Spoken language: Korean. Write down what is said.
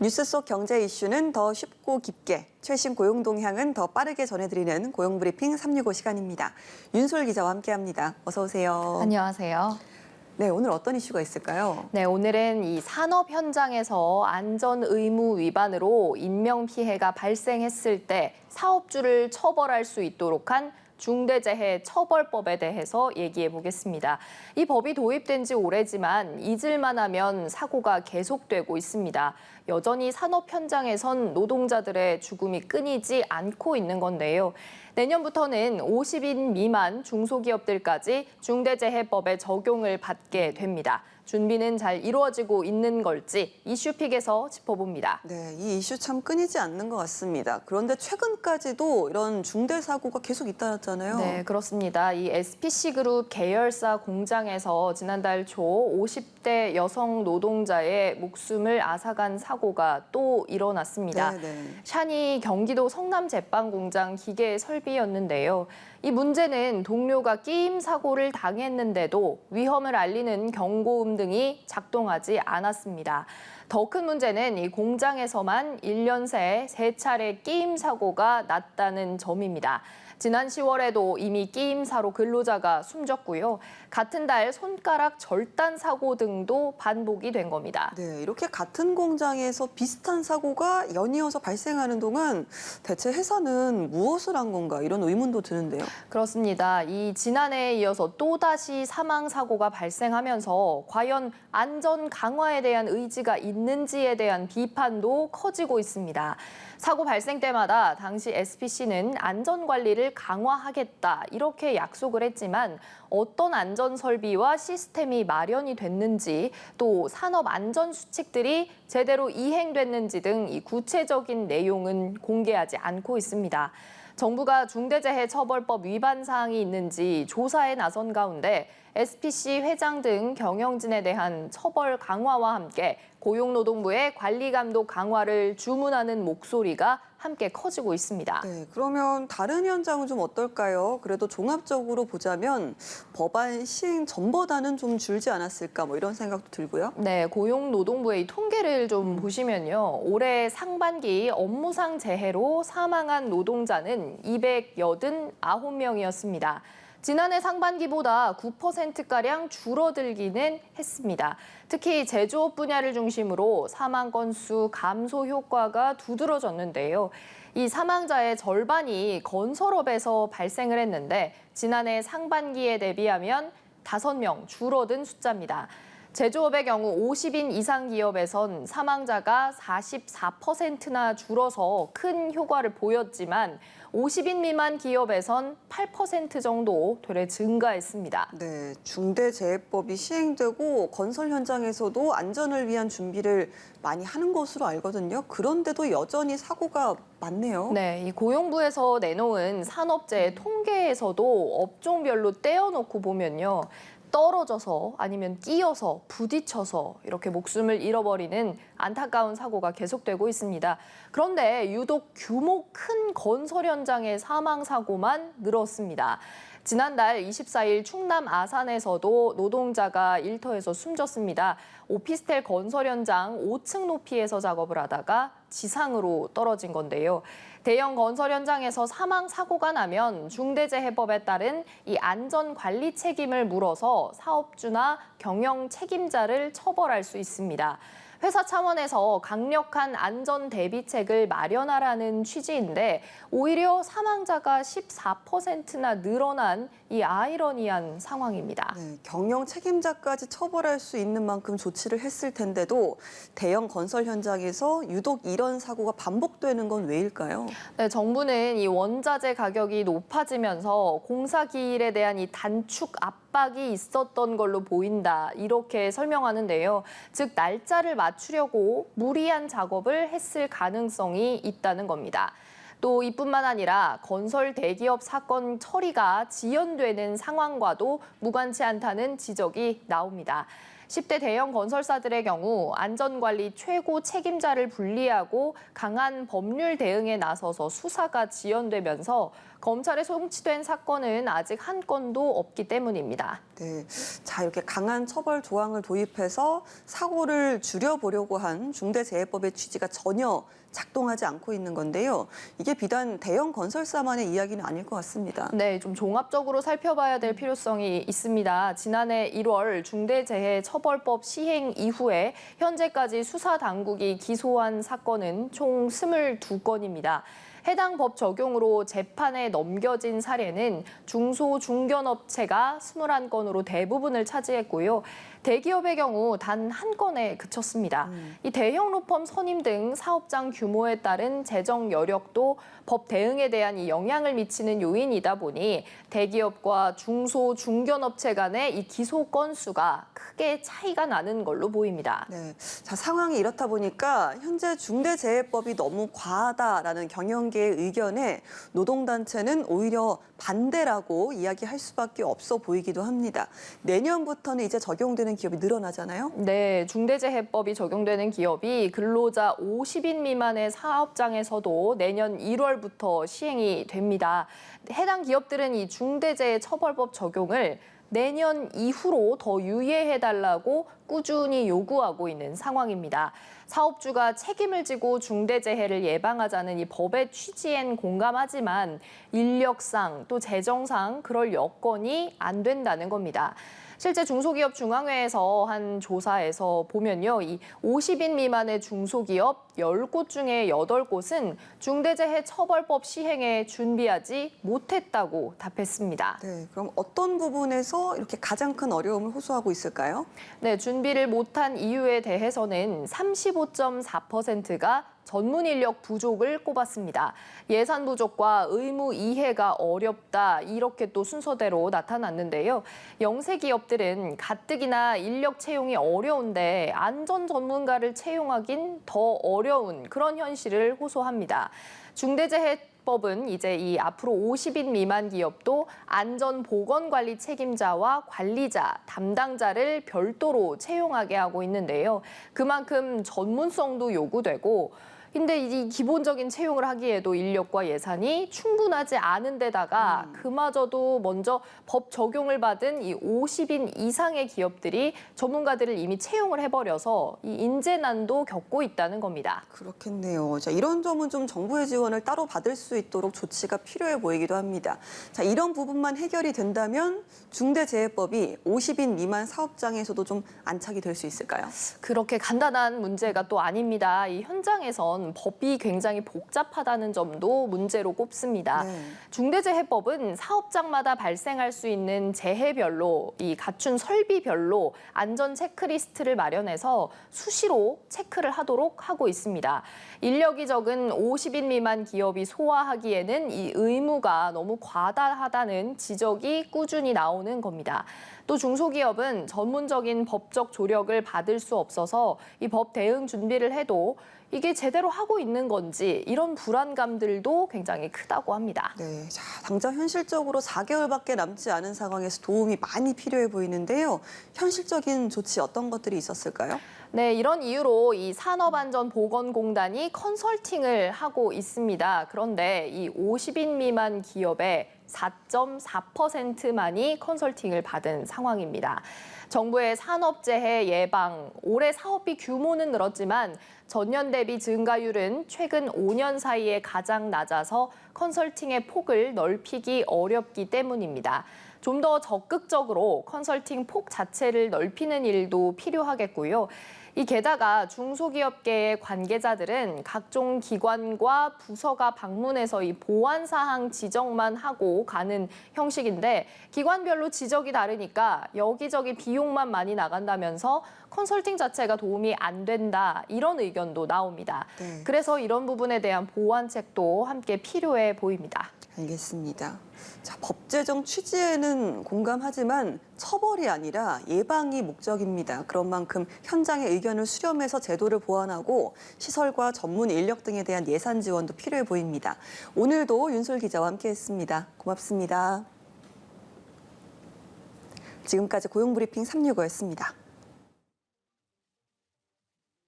뉴스 속 경제 이슈는 더 쉽고 깊게, 최신 고용 동향은 더 빠르게 전해드리는 고용브리핑 365 시간입니다. 윤솔 기자와 함께합니다. 어서 오세요. 안녕하세요. 네, 오늘 어떤 이슈가 있을까요? 네, 오늘은 이 산업 현장에서 안전 의무 위반으로 인명 피해가 발생했을 때 사업주를 처벌할 수 있도록 한 중대재해처벌법에 대해서 얘기해 보겠습니다. 이 법이 도입된 지 오래지만 잊을만 하면 사고가 계속되고 있습니다. 여전히 산업 현장에선 노동자들의 죽음이 끊이지 않고 있는 건데요. 내년부터는 50인 미만 중소기업들까지 중대재해법의 적용을 받게 됩니다. 준비는 잘 이루어지고 있는 걸지 이슈픽에서 짚어봅니다. 네, 이 이슈 참 끊이지 않는 것 같습니다. 그런데 최근까지도 이런 중대 사고가 계속 잇따랐잖아요. 네, 그렇습니다. 이 SPC그룹 계열사 공장에서 지난달 초 50대 여성 노동자의 목숨을 앗아간 사고가 또 일어났습니다. 샤니 경기도 성남 제빵공장 기계 설비였는데요. 이 문제는 동료가 끼임 사고를 당했는데도 위험을 알리는 경고음 등이 작동하지 않았습니다. 더 큰 문제는 이 공장에서만 1년 새 3차례 끼임 사고가 났다는 점입니다. 지난 10월에도 이미 끼임사로 근로자가 숨졌고요. 같은 달 손가락 절단 사고 등도 반복이 된 겁니다. 네, 이렇게 같은 공장에서 비슷한 사고가 연이어서 발생하는 동안 대체 회사는 무엇을 한 건가 이런 의문도 드는데요. 그렇습니다. 이 지난해에 이어서 또다시 사망 사고가 발생하면서 과연 안전 강화에 대한 의지가 있는지에 대한 비판도 커지고 있습니다. 사고 발생 때마다 당시 SPC는 안전 관리를 강화하겠다 이렇게 약속을 했지만 어떤 안전 설비와 시스템이 마련이 됐는지 또 산업 안전 수칙들이 제대로 이행됐는지 등 이 구체적인 내용은 공개하지 않고 있습니다. 정부가 중대재해처벌법 위반 사항이 있는지 조사에 나선 가운데 SPC 회장 등 경영진에 대한 처벌 강화와 함께 고용노동부의 관리 감독 강화를 주문하는 목소리가 함께 커지고 있습니다. 네, 그러면 다른 현장은 좀 어떨까요? 그래도 종합적으로 보자면 법안 시행 전보다는 좀 줄지 않았을까 뭐 이런 생각도 들고요. 네, 고용노동부의 이 통계를 좀 보시면요. 올해 상반기 업무상 재해로 사망한 노동자는 289명이었습니다. 지난해 상반기보다 9%가량 줄어들기는 했습니다. 특히 제조업 분야를 중심으로 사망 건수 감소 효과가 두드러졌는데요. 이 사망자의 절반이 건설업에서 발생을 했는데 지난해 상반기에 대비하면 5명 줄어든 숫자입니다. 제조업의 경우 50인 이상 기업에선 사망자가 44%나 줄어서 큰 효과를 보였지만 50인 미만 기업에선 8% 정도 되레 증가했습니다. 네, 중대재해법이 시행되고 건설 현장에서도 안전을 위한 준비를 많이 하는 것으로 알거든요. 그런데도 여전히 사고가 많네요. 네, 이 고용부에서 내놓은 산업재해 통계에서도 업종별로 떼어놓고 보면요. 떨어져서 아니면 끼어서 부딪혀서 이렇게 목숨을 잃어버리는 안타까운 사고가 계속되고 있습니다. 그런데 유독 규모 큰 건설 현장의 사망 사고만 늘었습니다. 지난달 24일 충남 아산에서도 노동자가 일터에서 숨졌습니다. 오피스텔 건설 현장 5층 높이에서 작업을 하다가 지상으로 떨어진 건데요. 대형 건설 현장에서 사망 사고가 나면 중대재해법에 따른 이 안전 관리 책임을 물어서 사업주나 경영 책임자를 처벌할 수 있습니다. 회사 차원에서 강력한 안전 대비책을 마련하라는 취지인데 오히려 사망자가 14%나 늘어난 이 아이러니한 상황입니다. 네, 경영 책임자까지 처벌할 수 있는 만큼 조치를 했을 텐데도 대형 건설 현장에서 유독 이런 사고가 반복되는 건 왜일까요? 네, 정부는 이 원자재 가격이 높아지면서 공사 기일에 대한 이 단축 압박이 있었던 걸로 보인다 이렇게 설명하는데요. 즉 날짜를 맞추려고 무리한 작업을 했을 가능성이 있다는 겁니다. 또 이뿐만 아니라 건설 대기업 사건 처리가 지연되는 상황과도 무관치 않다는 지적이 나옵니다. 10대 대형 건설사들의 경우 안전관리 최고 책임자를 분리하고 강한 법률 대응에 나서서 수사가 지연되면서 검찰에 송치된 사건은 아직 한 건도 없기 때문입니다. 네, 자 이렇게 강한 처벌 조항을 도입해서 사고를 줄여보려고 한 중대재해법의 취지가 전혀 작동하지 않고 있는 건데요. 이게 비단 대형 건설사만의 이야기는 아닐 것 같습니다. 네, 좀 종합적으로 살펴봐야 될 필요성이 있습니다. 지난해 1월 중대재해처벌법 시행 이후에 현재까지 수사 당국이 기소한 사건은 총 22건입니다. 해당 법 적용으로 재판에 넘겨진 사례는 중소, 중견업체가 21건으로 대부분을 차지했고요. 대기업의 경우 단 한 건에 그쳤습니다. 이 대형 로펌 선임 등 사업장 규모에 따른 재정 여력도 법 대응에 대한 이 영향을 미치는 요인이다 보니 대기업과 중소, 중견업체 간의 이 기소 건수가 크게 차이가 나는 걸로 보입니다. 네, 자 상황이 이렇다 보니까 현재 중대재해법이 너무 과하다라는 경영계의 의견에 노동단체는 오히려 반대라고 이야기할 수밖에 없어 보이기도 합니다. 내년부터는 이제 적용되는 기업이 늘어나잖아요. 네, 중대재해법이 적용되는 기업이 근로자 50인 미만의 사업장에서도 내년 1월부터 시행이 됩니다. 해당 기업들은 이 중대재해처벌법 적용을 내년 이후로 더 유예해달라고 꾸준히 요구하고 있는 상황입니다. 사업주가 책임을 지고 중대재해를 예방하자는 이 법의 취지엔 공감하지만 인력상 또 재정상 그럴 여건이 안 된다는 겁니다. 실제 중소기업 중앙회에서 한 조사에서 보면요. 이 50인 미만의 중소기업 10곳 중에 8곳은 중대재해처벌법 시행에 준비하지 못했다고 답했습니다. 네, 그럼 어떤 부분에서 이렇게 가장 큰 어려움을 호소하고 있을까요? 네, 준비를 못한 이유에 대해서는 35.4%가 전문 인력 부족을 꼽았습니다. 예산 부족과 의무 이해가 어렵다 이렇게 또 순서대로 나타났는데요. 영세 기업들은 가뜩이나 인력 채용이 어려운데 안전 전문가를 채용하긴 더 어려운 그런 현실을 호소합니다. 중대재해법은 이제 이 앞으로 50인 미만 기업도 안전보건관리 책임자와 관리자, 담당자를 별도로 채용하게 하고 있는데요. 그만큼 전문성도 요구되고 근데 이 기본적인 채용을 하기에도 인력과 예산이 충분하지 않은 데다가 그마저도 먼저 법 적용을 받은 이 50인 이상의 기업들이 전문가들을 이미 채용을 해버려서 이 인재난도 겪고 있다는 겁니다. 그렇겠네요. 자, 이런 점은 좀 정부의 지원을 따로 받을 수 있도록 조치가 필요해 보이기도 합니다. 자, 이런 부분만 해결이 된다면 중대재해법이 50인 미만 사업장에서도 좀 안착이 될 수 있을까요? 그렇게 간단한 문제가 또 아닙니다. 이 현장에선 법이 굉장히 복잡하다는 점도 문제로 꼽습니다. 네. 중대재해법은 사업장마다 발생할 수 있는 재해별로 이 갖춘 설비별로 안전 체크리스트를 마련해서 수시로 체크를 하도록 하고 있습니다. 인력이 적은 50인 미만 기업이 소화하기에는 이 의무가 너무 과다하다는 지적이 꾸준히 나오는 겁니다. 또 중소기업은 전문적인 법적 조력을 받을 수 없어서 이 법 대응 준비를 해도 이게 제대로 하고 있는 건지 이런 불안감들도 굉장히 크다고 합니다. 네, 자, 당장 현실적으로 4개월밖에 남지 않은 상황에서 도움이 많이 필요해 보이는데요. 현실적인 조치 어떤 것들이 있었을까요? 네, 이런 이유로 이 산업안전보건공단이 컨설팅을 하고 있습니다. 그런데 이 50인 미만 기업의 4.4%만이 컨설팅을 받은 상황입니다. 정부의 산업재해 예방, 올해 사업비 규모는 늘었지만 전년 대비 증가율은 최근 5년 사이에 가장 낮아서 컨설팅의 폭을 넓히기 어렵기 때문입니다. 좀 더 적극적으로 컨설팅 폭 자체를 넓히는 일도 필요하겠고요. 이 게다가 중소기업계의 관계자들은 각종 기관과 부서가 방문해서 이 보안 사항 지적만 하고 가는 형식인데 기관별로 지적이 다르니까 여기저기 비용만 많이 나간다면서 컨설팅 자체가 도움이 안 된다 이런 의견도 나옵니다. 네. 그래서 이런 부분에 대한 보완책도 함께 필요해 보입니다. 알겠습니다. 자, 법 제정 취지에는 공감하지만 처벌이 아니라 예방이 목적입니다. 그런 만큼 현장의 의견을 수렴해서 제도를 보완하고 시설과 전문 인력 등에 대한 예산 지원도 필요해 보입니다. 오늘도 윤솔 기자와 함께했습니다. 고맙습니다. 지금까지 고용브리핑 365였습니다.